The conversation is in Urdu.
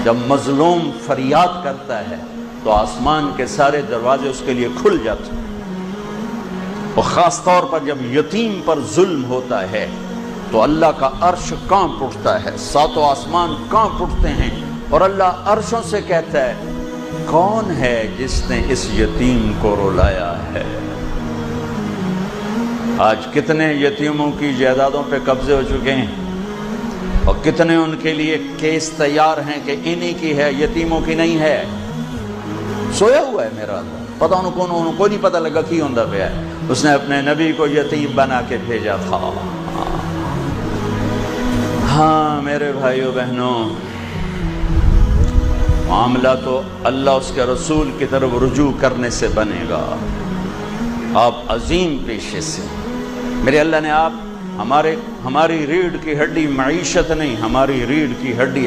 جب مظلوم فریاد کرتا ہے تو آسمان کے سارے دروازے اس کے لیے کھل جاتے ہیں، اور خاص طور پر جب یتیم پر ظلم ہوتا ہے تو اللہ کا عرش کانپ اٹھتا ہے، ساتوں آسمان کانپ اٹھتے ہیں، اور اللہ عرشوں سے کہتا ہے کون ہے جس نے اس یتیم کو رلایا ہے؟ آج کتنے یتیموں کی جائیدادوں پہ قبضے ہو چکے ہیں، اور کتنے ان کے لیے کیس تیار ہیں کہ انہی کی ہے، یتیموں کی نہیں ہے۔ سویا ہوا ہے میرا اللہ، پتہ انہوں کو نہیں پتہ لگا کی ہوندہ پہ ہے، اس نے اپنے نبی کو یتیم بنا کے بھیجا تھا۔ ہاں میرے بھائیو بہنوں، معاملہ تو اللہ اس کے رسول کی طرف رجوع کرنے سے بنے گا۔ آپ عظیم پیشے سے، میرے اللہ نے آپ ہماری ریڑھ کی ہڈی معیشت نہیں، ہماری ریڑھ کی ہڈی